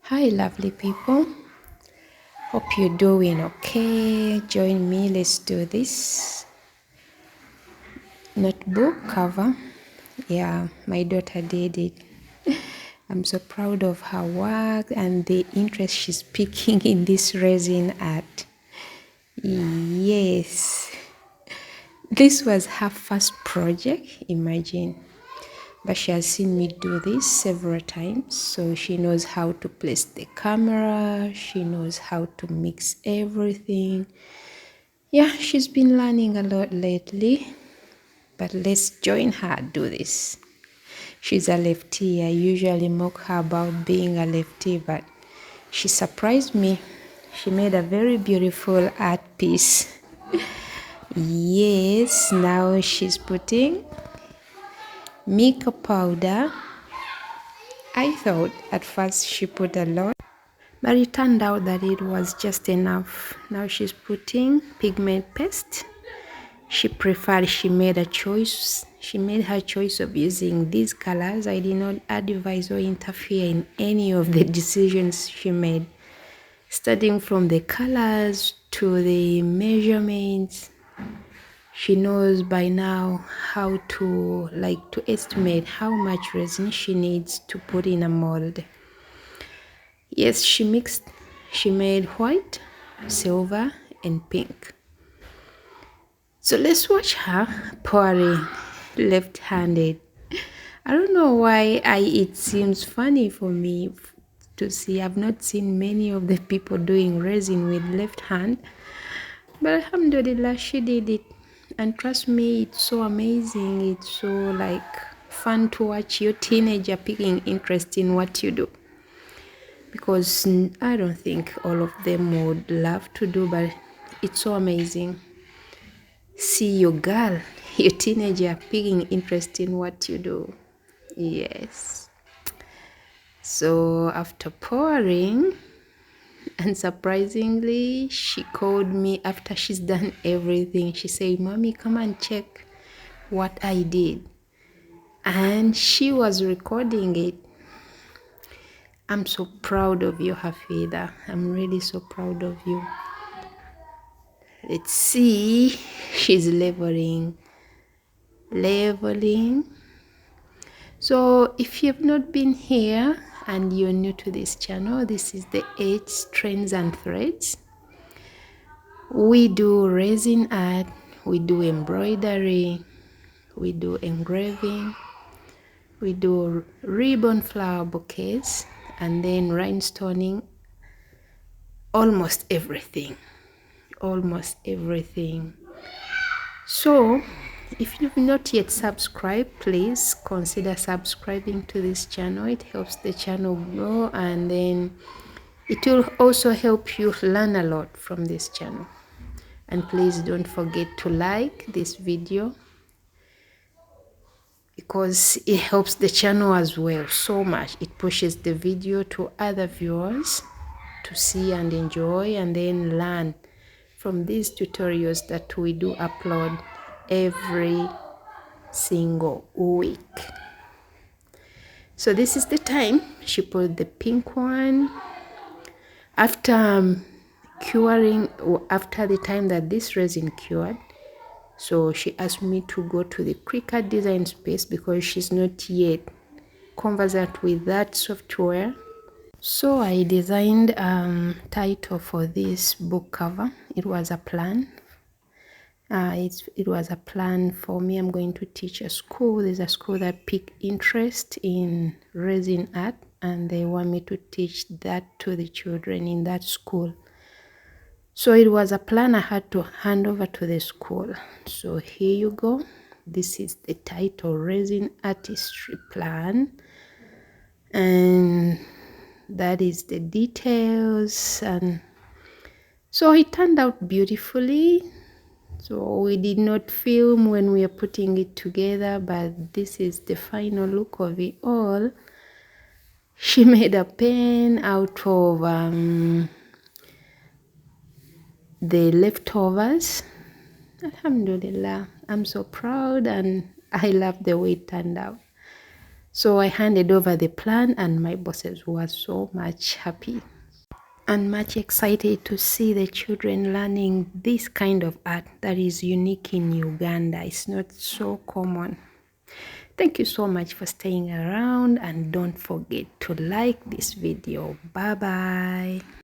Hi lovely people, hope you're doing okay. Join me, let's do this notebook cover. Yeah, my daughter did it. I'm so proud of her work and the interest she's picking in this resin art. Yes, this was her first project, imagine. But she has seen me do this several times, so she knows how to place the camera, she knows how to mix everything. Yeah, she's been learning a lot lately, but let's join her do this. She's a lefty. I usually mock her about being a lefty, but she surprised me. She made a very beautiful art piece. Yes, now she's putting makeup powder. I thought at first she put a lot, but it turned out that it was just enough. Now she's putting pigment paste. She made her choice of using these colors. I did not advise or interfere in any of the decisions she made, starting from the colors to the measurements. She knows by now how to estimate how much resin she needs to put in a mold. Yes, she made white, silver and pink. So let's watch her pouring left-handed. I don't know why it seems funny for me to see. I've not seen many of the people doing resin with left hand, but alhamdulillah, she did it. And trust me, it's so amazing. It's so fun to watch your teenager picking interest in what you do, because I don't think all of them would love to do, but it's so amazing. See your girl, your teenager picking interest in what you do. Yes. So after pouring, and surprisingly, she called me after she's done everything. She said, "Mommy, come and check what I did." And she was recording it. I'm so proud of you, Hafida. I'm really so proud of you. Let's see. She's leveling. So if you've not been here and you're new to this channel, this is the 8 strands and threads. We do resin art, we do embroidery, we do engraving, we do ribbon flower bouquets, and then rhinestoning. Almost everything. So if you've not yet subscribed, please consider subscribing to this channel. It helps the channel grow, and then it will also help you learn a lot from this channel. And please don't forget to like this video, because it helps the channel as well so much. It pushes the video to other viewers to see and enjoy and then learn from these tutorials that we do upload every single week. So this is the time she put the pink one. After curing, or after the time that this resin cured, so she asked me to go to the Cricut design space because she's not yet conversant with that software. So I designed title for this book cover. It was a plan. It was a plan for me. I'm going to teach a school. There's a school that picked interest in resin art, and they want me to teach that to the children in that school. So it was a plan I had to hand over to the school. So here you go. This is the title, Resin Artistry Plan. And that is the details. And so it turned out beautifully. So we did not film when we are putting it together, but this is the final look of it all. She made a pen out of the leftovers. Alhamdulillah, I'm so proud and I love the way it turned out. So I handed over the plan and my bosses were so much happy and much excited to see the children learning this kind of art that is unique in Uganda. It's not so common. Thank you so much for staying around and don't forget to like this video. Bye bye.